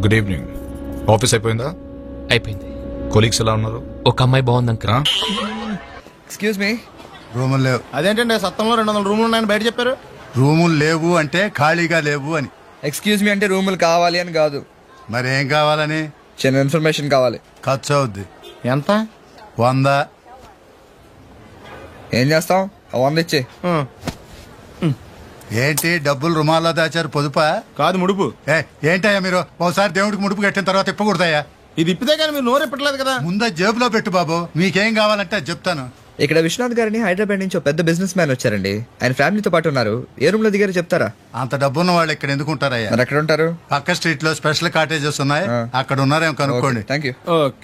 Good evening. Office అయిపోయిందా? అయిపోయింది. Colleagues ఎలా ఉన్నారు? ఒక అమ్మాయి బాగుంది అంకుల్. Excuse me. రూములు లేవు. అదేంటండి సత్తంలో 200 రూములు ఉన్నాయని బయట చెప్పారు. రూములు లేవు అంటే ఖాళీగా లేవు అని. ఎక్స్క్యూజ్ మీ అంటే రూములు కావాలి అని కాదు, మరి ఏం కావాలని? చిన్న ఇన్ఫర్మేషన్ కావాలి. ఖర్చు అవుద్ది. ఎంత? 100. ఏం చేస్తాం? 100 ఇచ్చే. ఏంటి డబ్బులు రుమాల్లో దాచారు? పొదుపా? కాదు ముడుపు. ఏంటయ్యా మీరు ఒకసారి దేవుడికి ముడుపు కట్టిన తర్వాత ఇప్పకూడదయ్యా. ఇది ఇప్పితే కానీ మీరు నోరు ఇప్పట్లేదు కదా. ముందే జేబులో పెట్టు బాబు, మీకేం కావాలంటే అది చెప్తాను. ఇక్కడ విశ్వనాథ్ గారిని హైదరాబాద్ నుంచి పెద్ద బిజినెస్ మ్యాన్ వచ్చారండి. ఆయన ఫ్యామిలీతో పాటు ఉన్నారు. ఏ రూమ్ లో దిగారో చెప్తారా? అంత డబ్బున్న వాళ్ళు ఇక్కడ ఎందుకు ఉంటారయ్యా? మరి ఎక్కడ ఉంటారు? పక్క స్ట్రీట్ లో స్పెషల్ కాటేజెస్ ఉన్నాయి, అక్కడ ఉన్నారేమో కనుక్కోండి. Thank you. ఓకే.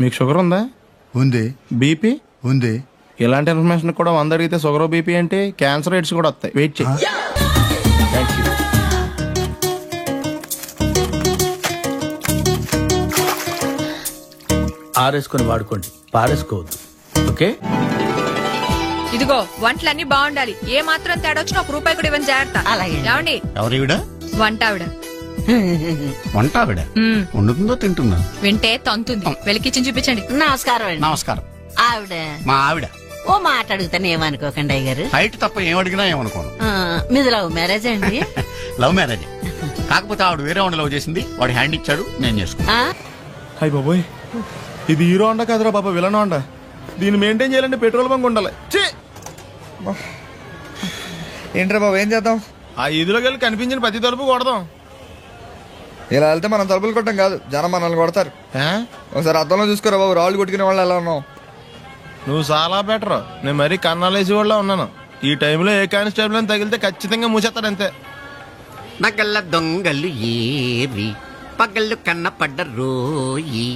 మీకు షుగర్ ఉందా? ఉంది. బీపీ ఉంది. ఇలాంటి ఇన్ఫర్మేషన్ కూడా 100 అడిగితే షుగర్ బీపీ అంటే క్యాన్సర్ రేట్స్ కూడా వస్తాయి. వెయిట్ చేయి. Thank you. ఆరేసుకొని వాడుకోండి, పారేసుకోవద్దు. ఓకే. ఇదిగో వంటలన్నీ బాగుండాలి. ఏ మాత్రం తేడా వచ్చినా ₹1 కూడా ఇవ్వని జాగ్రత్త. ఏమండి? ఎవరివిడ? వంట ఆవిడ. వంట ఆవిడ వండుతుందో తింటుందా? వింటే తంతుంది. వెళ్ళి కిచెన్ చూపించండి. నమస్కారం అండి. నమస్కారం. ఆవిడ మా ఆవిడ. ఓ మాట అడుగుతాను, ఏమనుకోకండి అయ్యారు. హైట్ తప్ప ఏం అడిగినా ఏమనుకోను. మీది లవ్ మ్యారేజ్ అండి? Love marriage. కాకపోతే ఆవిడ వేరే వాడిని లవ్ చేసింది, వాడు హ్యాండ్ ఇచ్చాడు, నేను చేసుకున్నా. హాయ్ బాబోయ్, ఇది హీరో అండ కాదురా బాబా, విలన్ అండ. దీన్ని మెయింటైన్ చేయాలంటే పెట్రోల్ బంక్ ఉండాలి. ఏంట్రా బాబు, ఏం చేద్దాం? ఆ ఇదిలోకి వెళ్ళి కనిపించిన ప్రతి తలుపు కొడదాం. ఇలా వెళ్తే మనం తలుపులు కొట్టం కాదు, జనం మనల్ని కొడతారు. ఒకసారి అద్దంలో చూసుకోరా బాబు, రాళ్ళు కొట్టుకునే వాళ్ళు ఎలా ఉన్నాం. నువ్వు చాలా బెటర్. నేను మరీ కన్నాలేసి వాళ్ళ ఉన్నాను. ఈ టైంలో ఏ కానిస్టేబుల్ అని తగిలితే ఖచ్చితంగా మూసేస్తాడు అంతే. నగల్ల దొంగలు ఏరి పగళ్ళు కన్నపడ్డ రోయి,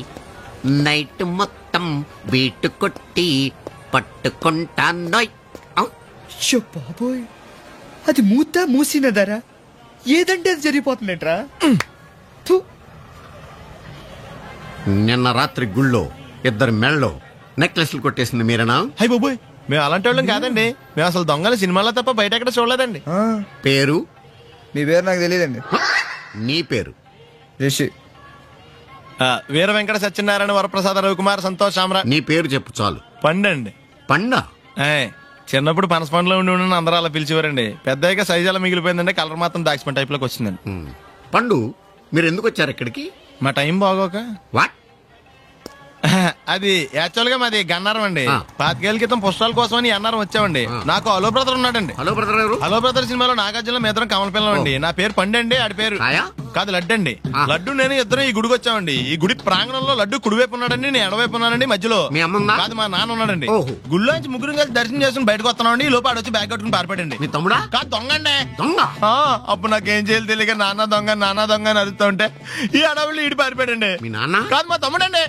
నైట్ మొత్తం బీటు కొట్టి పట్టుకుంటానోయ్. బాబోయ్, అది మూసినదరా? ఏదంటే అది జరిగిపోతుందేంట్రా? నిన్న రాత్రి గుళ్ళో 2 మెళ్ళలో నెక్లెస్లు కొట్టేసింది మీరేనా? హై బాబోయ్, మేము అలాంటి వాళ్ళం కాదండి. మేము అసలు దొంగలు సినిమాలో తప్ప బయట ఎక్కడ చూడలేదండి. పేరు? మీ పేరు నాకు తెలియదండి. నీ పేరు? రిషి. వీర వెంకట సత్యనారాయణ వరప్రసాద రవికుమార్ సంతోష్ సామ్రా. నీ పేరు చెప్పు చాలు. పండండి. పండా? చిన్నప్పుడు పనస పండులో ఉండి అందరూ అలా పిలిచేవారండి. పెద్దగా సైజ్ అలా మిగిలిపోయిందంటే కలర్ మాత్రం దాక్సిపెన్ టైప్ లోకి వచ్చిందండి. పండు, మీరు ఎందుకు వచ్చారు ఇక్కడికి? మా టైం బాగోక. వాట్? అది యాక్చువల్ గా మాది గన్నారం అండి. 25 ఏళ్ల క్రితం పుష్పాల కోసం అని అన్నారం వచ్చామండి. నాకు హలో బ్రదర్ ఉన్నాడండి. హలో బ్రదర్ ఎవరు? హలో బ్రదర్ సినిమాలో నాగార్జున మేదరం కమల పిల్లం అండి. నా పేరు పండండి, ఆడి పేరు కాదు లడ్డు అండి. లడ్డు నేను ఇద్దరం ఈ గుడికి వచ్చామండి. ఈ గుడి ప్రాంగణంలో లడ్డు కుడివైపు ఉన్నాడండి, నేను ఎడవైపు ఉన్నానండి. మధ్యలో మీ అమ్మ కాదు మా నాన్న ఉన్నాడండి. గుళ్ళో నుంచి ముగ్గురు కలిసి దర్శనం చేసుకుని బయటకు వస్తున్నామండి. ఈ లోపు ఆడొచ్చి బ్యాగ్ కట్టుకుని పారిపోయండి. మీ తమ్ముడా? కాదు దొంగ అండి. దొంగ? అప్పుడు నాకేం చేయాలి తెలియక నాన్న దొంగ అని అరుస్తూ ఉంటే ఈ అడవులు ఈడి పారిపోయాడండి. మీ నాన్న? కాదు మా తమ్ముడండి.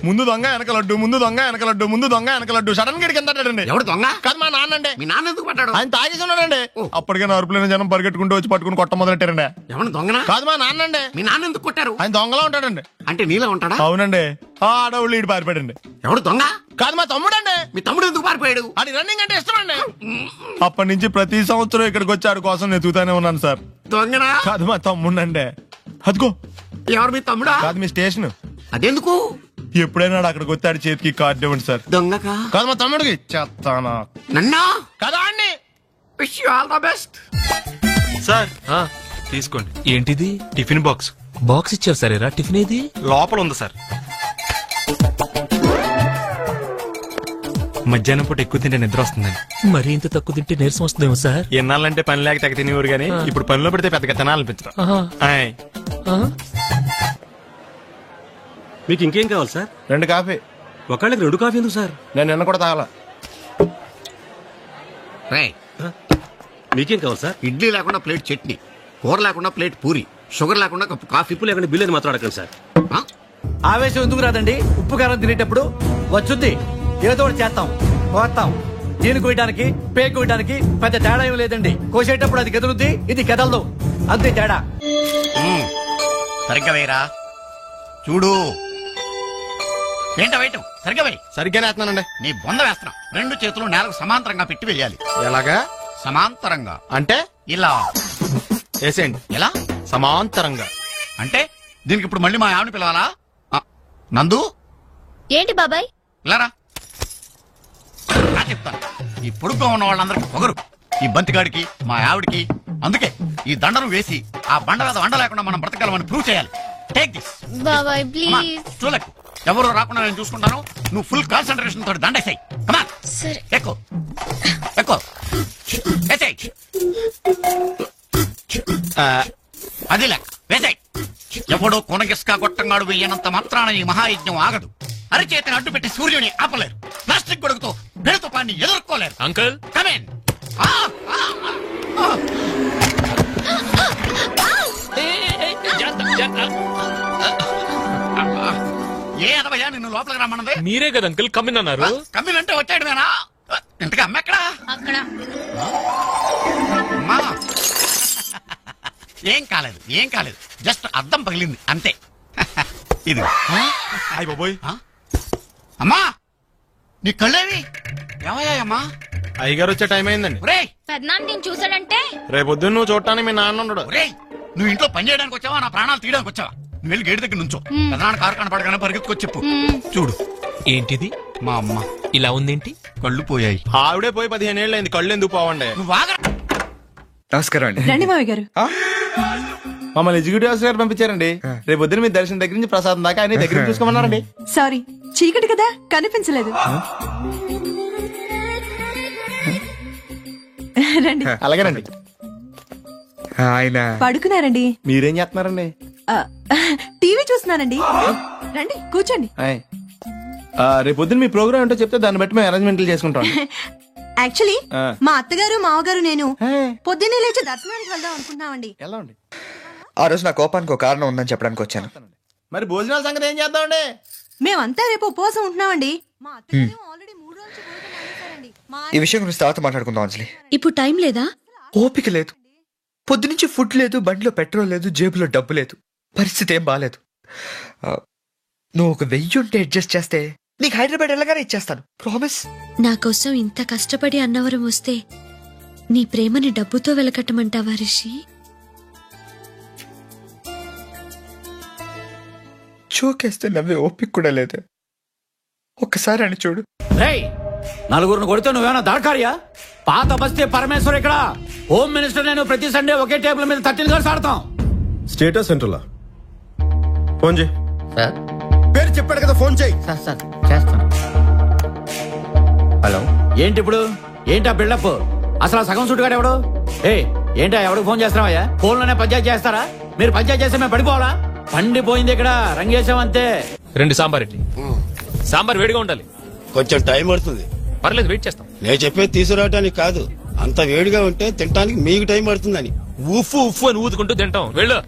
ముందు దొంగ వెనక లడ్డు, ముందు దొంగ వెనక లడ్డు, ముందు దొంగ వెనక లడ్డు. సడన్ గా కిందండి. ఎవడు దొంగ? కాదు మా నాన్న అండి. మీ నాన్న ఎందుకు పడ్డాడు? ఆయన తాగేసి ఉన్నాడండి. అప్పటికే అరుపులైన జనం పరిగెట్టుకుంటూ వచ్చి పట్టుకుని కొట్ట మొదలెట్టారండి. ఎవరు దొంగనా? కాదు మా నాన్న అండి. మీ నాన్న ఎందుకు కొట్టారు? ఆయన దొంగలా ఉంటాడండి. అంటే నీలా ఉంటాడా? అవునండి. ఆ అడవులు ఈడు పారిపోయాడండి. ఎవడు దొంగ? కాదు మా తమ్ముడండి. మీ తమ్ముడు ఎందుకు పారిపోయాడు? అది రన్నింగ్ అంటే ఇష్టం అండి. అప్పటి నుంచి ప్రతి సంవత్సరం ఇక్కడికి వచ్చి ఆడి కోసం వెతుకుతానే ఉన్నాను సార్. దొంగనా? కాదు మా తమ్ముడండి. అదిగో. ఎవరు మీ తమ్ముడా? కాదు మీ స్టేషన్. అదెందుకు? ఎప్పుడైనా అక్కడికి వచ్చాడు చేతికి కార్డు ఇవ్వండి సార్. దొంగకా? కాదు మా తమ్ముడికి. చెత్తానా? నన్నా? కదా అండి. Wish you all the best. Sir తీసుకోండి. ఏంటిది? Tiffin box. బాక్స్ ఇచ్చారు సరేరా. టిఫిన్ ఏది? లోపల ఉంది సార్. మధ్యాహ్నం పూట ఎక్కువ తింటే నిద్ర వస్తుందండి. మరి ఇంత తక్కువ తింటే నీరసం వస్తుందేమో సార్. ఎన్నాళ్ళంటే పని లేక తెగ తినేవారు గానీ ఇప్పుడు పనిలో పెడితే పెద్దగా తినాలనిపించదు. మీకు ఇంకేం కావాలి సార్? 2 కాఫీ. ఒకళ్ళకి 2 కాఫీ ఎందుకు సార్? నేను నిన్న కూడా తాగాల. మీకేం కావాలి సార్? ఇడ్లీ లేకుండా ప్లేట్ చట్నీ, కూర లేకుండా ప్లేట్ పూరి, షుగర్ లేకుండా కప్పు కాఫీ. ఉప్పు లేకుండా బిల్లు మాత్రం అడగండి సార్. ఆవేశం ఎందుకు రాదండి? ఉప్పు కారం తినేటప్పుడు వచ్చుద్ది. ఏదో ఒకటి చేస్తాం, కోస్తాం. దీని కోయడానికి పేక కోయడానికి పెద్ద తేడా ఏం లేదండి. కోసేటప్పుడు అది గెదురుద్ది, ఇది గెదలదు, అంతే తేడా. సరిగ్గా వేయరా. చూడు ఏంటో వెయిట్. సరిగ్గా వేయి. సరిగ్గానే వేస్తున్నానండి. నీ బొంద వేస్తున్నాం. 2 చేతులు నేలకు సమాంతరంగా పెట్టి వేయాలి. ఎలాగా? సమాంతరంగా అంటే ఇలా వేసేయండి. ఎలా? సమాంతరంగా అంటే దీనికి ఇప్పుడు మళ్ళీ మా ఆవిడని పిలవాలా? నందు ఏంటి బాబాయ్? లేరా చెప్తాను. ఈ పొడుగ్గా ఉన్న వాళ్ళందరికీ పొగరు, ఈ బంతిగాడికి మా ఆవిడికి. అందుకే ఈ దండను వేసి ఆ బండ మీద వండ లేకుండా మనం బ్రతకాలని ప్రూవ్ చేయాలి. టేక్ దిస్ బాబాయ్ ప్లీజ్. చూలకు, ఎవరు రాకుండా నేను చూసుకుంటాను. నువ్వు ఫుల్ కాన్సన్ట్రేషన్ తోటి దండేసాయి. కమాన్, సరే ఎక్కువ ఎక్కువ వేసాయి. అది లెక్క వేసాయి. ఎవడో కొనగిస్కా గొట్టంగాడు వెయ్యనంత మాత్రాన ఈ మహాయజ్ఞం ఆగదు. అరిచేతిని అడ్డు పెట్టి సూర్యుని ఆపలేరు. ప్లాస్టిక్ గొడుగుతో పెడుతూ పాన్ని ఎదుర్కోలేరు. Uncle come in. ఏ అదవయ్యా నిన్ను లోపలికి రమ్మన్నది? మీరే కదా అంకుల్ కమ్మిన్ అన్నారు. కమ్మిన్ అంటే వచ్చాడువేనా? ఇంతగా అమ్మ ఎక్కడా? అక్కడ. అమ్మా ఏం కాలేదు, ఏం కాలేదు. జస్ట్ అద్దం పగిలింది అంతే. ఇది అయ్య బాబోయ్, అమ్మా నీ కళ్ళేవి ఏమయ్యాయమ్మా? అయ్యగారు వచ్చే టైం అయిందండి. ఒరేయ్ పెద్దనాన్న నేను చూసాడంటే రేపొద్దున నువ్వు చూడటానికి మీ నాన్న ఉండడు. ఒరేయ్, నువ్వు ఇంట్లో పని చేయడానికి వచ్చావా, నా ప్రాణాలు తీయడానికి వచ్చావా? నువ్వు వెళ్ళి గేటు దగ్గర నుంచో. పెదనాన్న కారు కనపడగానే పరిగెత్తుకొచ్చి చెప్పు. చూడు ఏంటిది మా అమ్మ ఇలా ఉందేంటి? కళ్ళు పోయాయి. ఆవిడే పోయి 15 ఏళ్ళు అయింది, కళ్ళు ఎందుకు పోవండి? నువ్వు ఆగరా. నమస్కారం అండి. రండి మావి గారు. మమ్మల్ని ఎగ్జిక్యూటివ్ ఆఫీసర్ గారు పంపించారండి. రేపు పొద్దున మీ దర్శనం దగ్గర నుంచి ప్రసాదం దాకా ఆయన దగ్గర చూసుకోమన్నారండి. సారీ, చీకటి కదా కనిపించలేదు. రండి. అలాగేనండి. ఆయన పడుకున్నారండి. మీరేం చేస్తున్నారండి? టీవీ చూస్తున్నానండి. రండి కూర్చోండి. రేపు పొద్దున మీ ప్రోగ్రామ్ ఏంటో చెప్తే దాన్ని బట్టి మేము అరేంజ్మెంట్లు చేసుకుంటాం. యాక్చువల్లీ మా అత్తగారు మావగారు నేను పొద్దున్నే లేచి దర్శనానికి వెళ్దాం అనుకుంటున్నామండి. ఎలా అండి? ఆ రోజు నా కోపానికి ఒక కారణం ఉందని చెప్పడానికి వచ్చాను. మరి భోజనాల సంగతి ఏం చేద్దామండి? మేమంతా రేపు ఉపవాసం ఉంటున్నామండి. మా అత్తగారు ఆల్రెడీ 3 రోజులు భోజనం మానేశారండి. ఈ విషయం గురించి తర్వాత మాట్లాడుకుందాం అంజలి. ఇప్పుడు టైం లేదా? ఓపిక లేదు. పొద్దునుంచి ఫుడ్ లేదు, బండిలో పెట్రోల్ లేదు, జేబులో డబ్బు లేదు. పరిస్థితి ఏం బాలేదు. నువ్వు ఒక 1000 ఉంటే అడ్జస్ట్ చేస్తే నీకు హైదరాబాద్ వెళ్ళగానే ఇచ్చేస్తాను. ప్రామిస్. నా కోసం ఇంత కష్టపడి అన్నవరం వస్తే నీ ప్రేమని డబ్బుతో వెలకట్టమంటావా రిషి? చోకేస్తే నవ్వే ఓపిక కూడా లేదు. ఒక్కసారి అని చూడు. నలుగురిని కొడితే నువ్వేమన్నా దాడకారియా? పాత బస్తీ పరమేశ్వర్ ఇక్కడ. హోమ్ మినిస్టర్ నేను ప్రతి సండే ఒకే టేబుల్ మీద 13 గర్ల్స్ ఆడతాం. స్టేటస్ సెంటర్లా ఫోన్ చేయి. సార్ పేరు చెప్పాడు కదా, ఫోన్ చేయి. సార్ సార్ చేస్తాను. హలో. ఏంటి ఇప్పుడు? ఏంటా బిల్డప్? అసలు సగం సుట్టుగాడు ఎవడు? ఏంటా ఎవడికి ఫోన్ చేస్తున్నావయ్యా? ఫోన్ లోనే పంచాయతీ చేస్తారా? మీరు పంచాయతీ చేస్తే మేము పడిపోవాలా? పండిపోయింది ఇక్కడ, రంగేశామంతే. 2 సాంబార్ ఇడ్లీ. సాంబార్ వేడిగా ఉండాలి. కొంచెం టైం పడుతుంది. పర్లేదు, వెయిట్ చేస్తాం. నేను చెప్పేది తీసుకురావటానికి కాదు, అంత వేడిగా ఉంటే తినడానికి మీకు టైం పడుతుందని. ఉఫ్ఫు ఉఫ్ఫు అని ఊదుకుంటూ తింటాం. వెళ్ళు.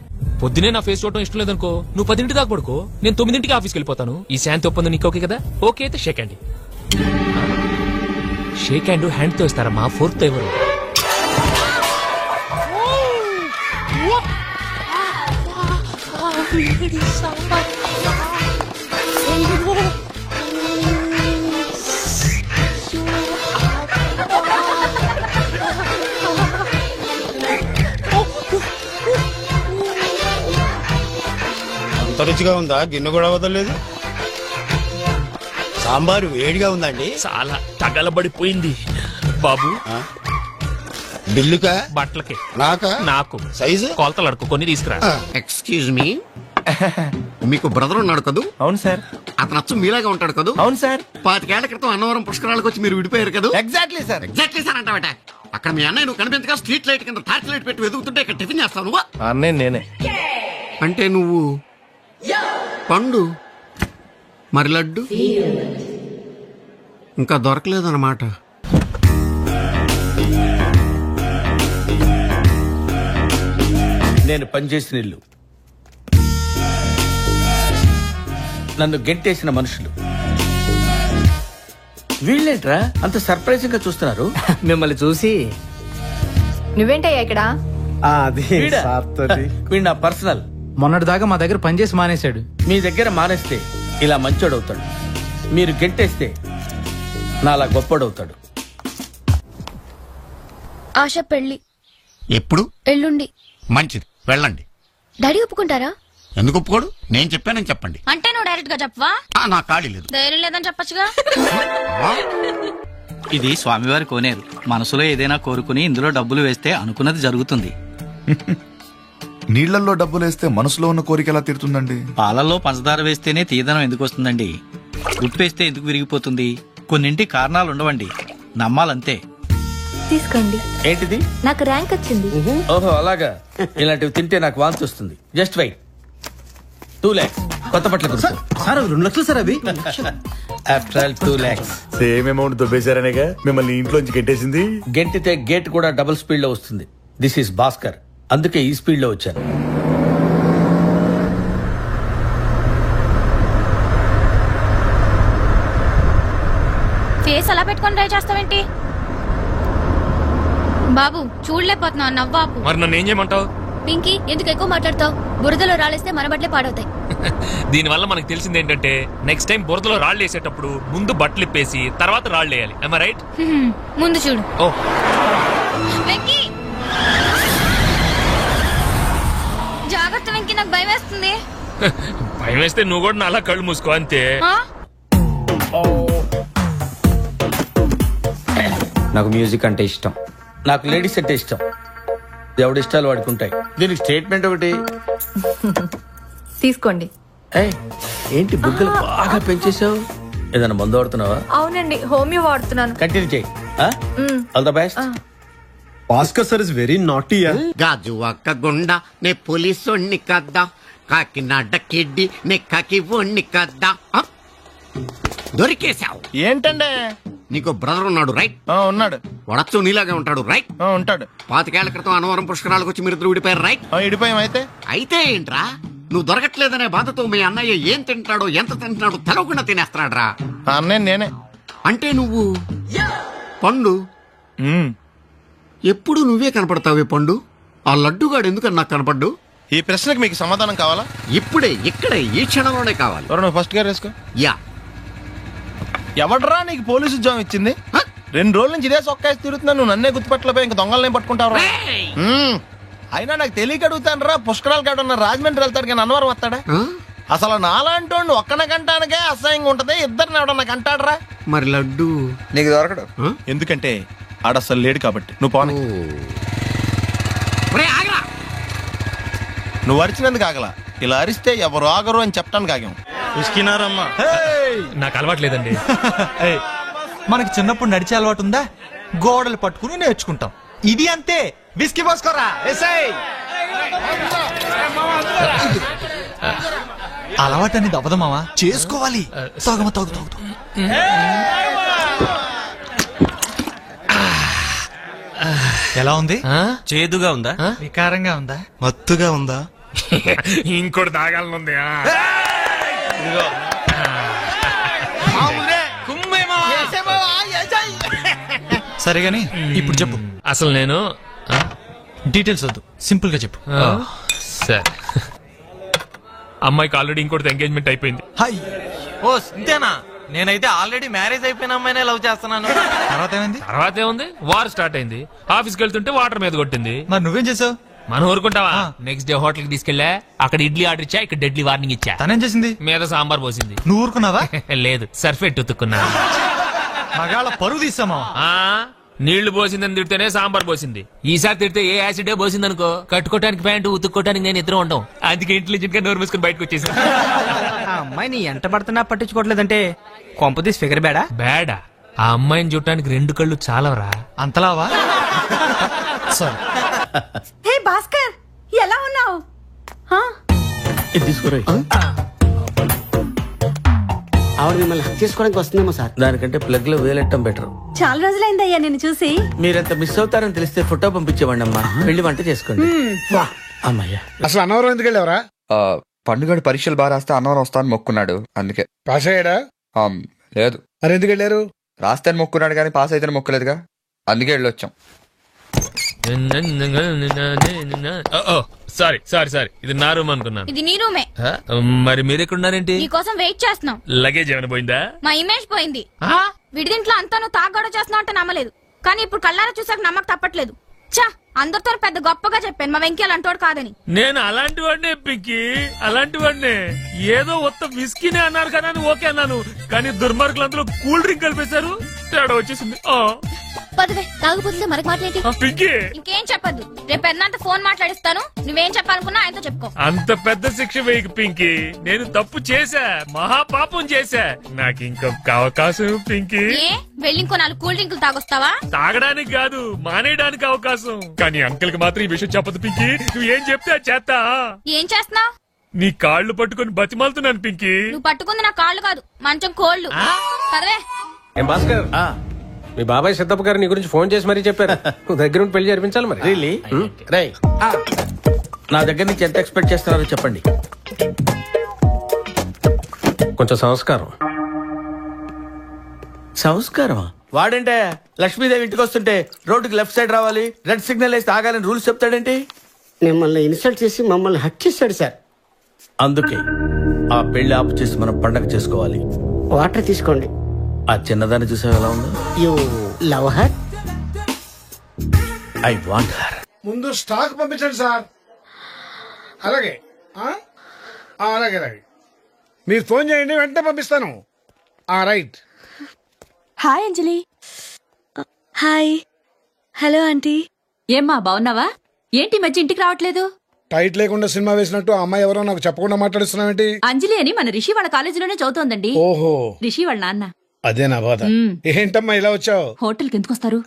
పొద్దునే నా ఫేస్ చూడటం ఇష్టం లేదనుకో, నువ్వు 10 దాకా పడుకో, నేను 9 ఆఫీస్కి వెళ్ళిపోతాను. ఈ శాంతి ఒప్పందం నీకు ఓకే కదా? ఓకే అయితే shake hand. Shake hand hand తో ఇస్తారమ్మా, ఫోర్త్ తో ఎవరు? అంత రుచిగా ఉందా? గిన్నె కూడా వదలలేదు. సాంబారు వేడిగా ఉందండి. చాలా తగలబడిపోయింది బాబు. బిల్లుకా? బట్టలకి. నాకా? నాకు. సైజు కొలతలు అడుకు, కొన్ని తీసుకురా. ఎక్స్క్యూజ్ మీ, మీకు బ్రదర్ ఉన్నాడు కదూ? అవును సార్. అతను అచ్చు మీలాగా ఉంటాడు కదూ? అవును సార్. 25 ఏళ్ల క్రితం అన్నవరం పుష్కరాలకు వచ్చి మీరు విడిపోయారు కదూ? Exactly sir. ఎగ్జాక్ట్లీ సార్ అంటావట. అక్కడ మీ అన్నయ్య నువ్వు కనిపించగా స్ట్రీట్ లైట్ కింద టార్చ్ లైట్ పెట్టి వెతుకుతుంటే ఇక్కడ టిఫిన్ చేస్తావు నువ్వు? అన్నయ్య నేనే. అంటే నువ్వు పండు, మరి లడ్డు ఇంకా దొరకలేదన్నమాట. నేను పనిచేసిన ఇల్లు, నన్ను గెంటేసిన మనుషులు, వీళ్ళేంట్రా అంత సర్ప్రైజింగ్ గా చూస్తున్నారు? మిమ్మల్ని చూసి. నువ్వేంటయ్యా ఇక్కడ? వీడు నా పర్సనల్. మొన్నటి దాకా మా దగ్గర పనిచేసి మానేశాడు. మీ దగ్గర మానేస్తే ఇలా మంచోడవుతాడు, మీరు గెంటేస్తే నాలా గొప్పడవుతాడు. ఆశ పెళ్లి ఎప్పుడు? ఎల్లుండి. మంచిది, వెళ్ళండి. డాడీ ఒప్పుకుంటారా? ఎందుకు ఒప్పుకోడు? నేను చెప్పానని చెప్పండి. అంటే నువ్వు డైరెక్ట్ గా చెప్పవా? నా ఖాళీ లేదు. ధైర్యం లేదని చెప్పొచ్చుగా. ఇది స్వామివారి కోనేరు. మనసులో ఏదైనా కోరుకుని ఇందులో డబ్బులు వేస్తే అనుకున్నది జరుగుతుంది. నీళ్లలో డబ్బులు వేస్తే మనసులో ఉన్న కోరిక ఎలా తీరుతుందండి? పాలల్లో పంచదార వేస్తేనే తీదనం ఎందుకు వస్తుందండి? ఉప్పేస్తే ఎందుకు విరిగిపోతుంది? కొన్నింటి కారణాలు ఉండవండి, నమ్మాలంతే. తీసుకోండి. ఏంటిది? నాకు ర్యాంక్ వచ్చింది. ఓహో అలాగా. ఇలాంటివి తింటే నాకు వాంతి వస్తుంది. Just wait. 2 lakhs కొత్త బట్టలు కొనుక్కో. సార్ 2 లక్షలు సార్ అవి. After all 2 lakhs. Same amount దొబ్బేశారనేగా మిమ్మల్ని ఇంట్లోంచి గెట్టేసింది. గెంటితే గేట్ కూడా డబుల్ స్పీడ్ లో వస్తుంది. దిస్ ఈస్ భాస్కర్, అందుకే ఈ స్పీడ్ లో వచ్చాను. ఫేస్ అలా పెట్టుకొని ట్రై చేస్తావేంటి బాబు? చూడలేకపోతున్నావు, నవ్వాపు. మరి నన్ను ఏం చేయమంటావు? పింకీ, ఎందుకు ఎక్కువ మాట్లాడతావు? బురదలో రాలేస్తే మన బట్టలే పాడవుతాయి. దీనివల్ల మనకు తెలిసింది ఏంటంటే నెక్స్ట్ టైం బురదలో రాళ్ళు వేసేటప్పుడు ముందు బట్టలు ఇప్పేసి తర్వాత రాళ్ళు వేయాలి. am I right? ముందు చూడు. ఓ వెంకీ, జాగ్రత్త వెంకీ, నాకు భయం వేస్తుంది. భయం వేస్తే నువ్వు కూడా అలా కళ్ళు మూసుకో అంతే. నాకు మ్యూజిక్ అంటే ఇష్టం. నాకు లేడీస్ అంటే ఇష్టం. ఎవడి ఇష్టాలు వాడుకుంటాయి. దీనికి స్టేట్మెంట్ ఒకటి తీసుకోండి. ఏంటి బుగ్గలు బాగా పెంచేసావు? ఏదైనా మందు వాడుతున్నావా? అవునండి, హోమియో వాడుతున్నాను. కంటిన్యూ చేయి. All the best. Bhaskar sir is very naughty. గాజు అక్క గుండా నే పోలీసోణ్ణి కద్దా, కాకినాడ కిడ్డి నే కాకి ఒణ్ణి కద్దా. దొరికేశావు. ఏంటండే? నీకు బ్రదర్ ఉన్నాడు రైట్? ఉన్నాడు. వడచ్చు నీలాగే ఉంటాడు రైట్? ఉంటాడు. 25 ఏళ్ల క్రితం అన్నవరం పుష్కరాలకు వచ్చి మీరిద్దరు విడిపోయారు రైట్? విడిపోయాం. అయితే ఏంట్రా? నువ్వు దొరకట్లేదనే బాధతో మీ అన్నయ్య ఏం తింటాడో ఎంత తింటున్నాడో తెలవకుండా తినేస్తాడ్రా. అన్నయ్య నేనే. అంటే నువ్వు పండు. ఎప్పుడు నువ్వే కనపడతావే పండు. ఆ లడ్డుగాడు ఎందుకని నాకు కనపడ్డు? ఈ ప్రశ్నకు మీకు సమాధానం కావాలా? ఇప్పుడే ఇక్కడే ఈ క్షణంలోనే కావాలి. నువ్వు ఫస్ట్ గేర్ వేసుకో. యా. ఎవడరా నీకు పోలీసు ఉద్యోగం ఇచ్చింది? 2 రోజుల నుంచి ఇదే సొక్కాసి తిరుగుతున్నా, నువ్వు నన్నే గుర్తుపట్టలేపోయి ఇంకా దొంగలనే పట్టుకుంటావురా. అయినా నాకు తెలియక అడుగుతాను రా, పుష్కరాలు కాడున్న రాజమండ్రి వెళ్తాడు కానీ అన్నవరం వస్తాడా? అసలు నాలాంటి ఒక్కన కంటానికే అసహ్యంగా ఉంటది, ఇద్దరిని ఎవడన్నా కంటాడరా? మరి లడ్డు నీకు దొరకడు. ఎందుకంటే ఆడ అసలు లేడు కాబట్టి. నువ్వు పోనీ. నువ్వు అరిచినందుకు ఆగలా, ఇలా అరిస్తే ఎవరు ఆగరు అని చెప్పడానికి ఆగాం. ఉస్కినారమ్మా. నాకు అలవాట్లేదండి. మనకి చిన్నప్పుడు నడిచే అలవాటు ఉందా? గోడలు పట్టుకుని నేర్చుకుంటాం. ఇది అంతే. విస్కీ పోసుకోరా. అలవాటు అనేది అవ్వదు మావా, చేసుకోవాలి. తాగమా, తాగు తాగు. ఎలా ఉంది? చేదుగా ఉందా? వికారంగా ఉందా? మత్తుగా ఉందా? ఇంకోటి తాగాలనుంది. సరేగాని ఇప్పుడు చెప్పు. అసలు నేను డీటెయిల్స్ వద్దు, సింపుల్ గా చెప్పు. సరే, అమ్మాయికి ఆల్రెడీ ఇంకోటి ఎంగేజ్మెంట్ అయిపోయింది. ఓ ఇంతేనా? నేనైతే ఆల్రెడీ మ్యారేజ్ అయిపోయిన అమ్మాయినే లవ్ చేస్తున్నాను. తర్వాత ఏమైంది? తర్వాత ఏముంది, వార్ స్టార్ట్ అయింది. ఆఫీస్కి వెళ్తుంటే వాటర్ మీద కొట్టింది. మరి నువ్వేం చేసావు? మనం ఊరుకుంటావా? నెక్స్ట్ డే హోటల్ కి తీసుకెళ్లా, అక్కడ ఇడ్లీ ఆర్డర్ ఇచ్చా, ఇక్కడ డెడ్లీ వార్నింగ్ ఇచ్చా. తనేం చేసింది? మీద సాంబార్ పోసింది. నువ్వు ఊరుకున్నావా? లేదు, సర్ఫెట్ ఉతుక్కున్నా. మగాళ్ళ పరువు తీసామా? నీళ్లు పోసిందని తిడితేనే సాంబార్ పోసింది. ఈసారి తిడితే ఏ యాసిడే పోసింది అనుకో, కట్టుకోవడానికి ప్యాంటు, ఉతుక్కోవడానికి నేను ఇద్దరు ఉంటాం. అందుకే ఇంటెలిజెంట్ గా నోరు మూసుకుని బయటకు వచ్చేసి. అమ్మాయి నీ ఎంట పడుతున్నా పట్టించుకోవట్లేదంటే కొంపదీసి ఫిగర్ బేడా? బేడా? ఆ అమ్మాయిని చూడటానికి 2 కళ్ళు చాలవరా? అంతలావా? హే భాస్కర్, ఎలా ఉన్నావు? ఆవిడ మిమ్మల్ని హక్ చేసుకోవడానికి వస్తుందేమో సార్. దానికంటే ప్లగ్ లో వేలెట్టడం బెటర్. చాలా రోజులైందయ్యా నేను చూసి. మీరంత మిస్ అవుతారని తెలిస్తే ఫోటో పంపించేవాడి అమ్మా. వెళ్ళి వంట చేసుకోండి. అమ్మయ్యా. అసలు అన్నవరం ఎందుకు వెళ్ళావరా? పండుగడు పరీక్షలు బాగా రాస్తే అన్నవరం వస్తాను మొక్కున్నాడు, అందుకే. పాస్ అయ్యాడా? లేదు. మరి ఎందుకు వెళ్ళారు? రాస్తే మొక్కున్నాడు కానీ పాస్ అయితే మొక్కలేదుగా, అందుకే వెళ్ళొచ్చాం. సారీ సారీ సారీ, ఇది నా రూమ్ అనుకున్నాను. ఇది నీ రూమే. మరి మీరు ఎక్కడున్నారేంటి? నీ కోసం వెయిట్ చేస్తున్నాం. లగేజ్ ఏమైనా పోయిందా? మా ఇమేజ్ పోయింది. విడిదింట్లో అంతా నువ్వు తాగడ చేస్తున్నావు అంటే నమ్మలేదు, కానీ ఇప్పుడు కళ్ళారా చూసాక నమ్మక తప్పట్లేదు. చా అందరితో పెద్ద గొప్పగా చెప్పాను మా వెంకీ అలాంటోడు కాదని. నేను అలాంటి వాడినే పింకి, అలాంటి వాడినే. ఏదో ఒక్క విస్కీనే అన్నారు కదా అని ఓకే అన్నాను, కానీ దుర్మార్గులు అందులో కూల్ డ్రింక్ కలిపేశారు, తేడా వచ్చేసింది. పదవే తాగుపోతుందే మరొక మాట్లాడి పింకి ఇంకేం చెప్పద్దు. రేపు పెద్దంత ఫోన్ మాట్లాడిస్తాను, నువ్వేం చెప్పాలనుకున్నా ఆయనతో చెప్పుకో. అంత పెద్ద శిక్ష వేయకు పింకి, నేను తప్పు చేశా, మహాపాపం చేశా. నాకు ఇంకొక అవకాశం పింకి. ఏ వెళ్ళి ఇంకో 4 కూల్ డ్రింకులు తాగొస్తావా? తాగడానికి కాదు, మానేయడానికి అవకాశం. కానీ అంకుల్ కి మాత్రం ఈ విషయం చెప్పదు పింకి. నువ్వేం చెప్తే అది చేస్తా. ఏం చేస్తున్నావు? నీ కాళ్ళు పట్టుకొని బతిమాలుతున్నాను పింకి. నువ్వు పట్టుకుంది నా కాళ్ళు కాదు, మంచం కోళ్ళు. పదవే. ఏం భాస్కర్, మీ బాబాయ్ సిద్ధప్ప గారు నీ గురించి ఫోన్ చేసి మరీ చెప్పారు. నువ్వు దగ్గర ఉండి పెళ్లి జరిపించాలి మరి. రియల్లీ? రై నా దగ్గర నుంచి ఎంత ఎక్స్పెక్ట్ చేస్తున్నారో చెప్పండి. కొంచెం సంస్కారం. సంస్కారమా? వాడంటే లక్ష్మీదేవి ఇంటికి వస్తుంటే రోడ్డుకి లెఫ్ట్ సైడ్ రావాలి, రెడ్ సిగ్నల్ వేసి ఆగాలని రూల్స్ చెప్తాడేంటి? మిమ్మల్ని ఇన్సల్ట్ చేసి మమ్మల్ని హట్ చేశాడు సార్. అందుకే ఆ పెళ్లి ఆపు చేసి మనం పండగ చేసుకోవాలి. వాటర్ తీసుకోండి. ఆ చిన్నదాన్ని చూసావు ఎలా ఉందో? You love her? I want her. ముందు స్టాక్ పంపించండి సార్. అలాగే అలాగే అలాగే మీరు ఫోన్ చేయండి, వెంటనే పంపిస్తాను. రైట్. హాయ్ అంజలి. హాయ్. Hello aunty. ఏమ్మా బాగున్నావా? ఏంటి మధ్య ఇంటికి రావట్లేదు? టైట్ లేకుండా సినిమా వేసినట్టు ఆ అమ్మాయి ఎవరో నాకు చెప్పకుండా మాట్లాడిస్తున్నావేంటి? అంజలి అని మన రిషి వాళ్ళ కాలేజీలోనే చదువుతోందండి. ఓహో, రిషి వాళ్ళ నాన్న. అదే నా బాధ. ఏంటమ్మా ఇలా వచ్చావు? హోటల్కి ఎందుకు వస్తారు?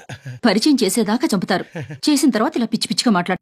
పరిచయం చేసేదాకా చంపుతారు, చేసిన తర్వాత ఇలా పిచ్చి పిచ్చిగా మాట్లాడు.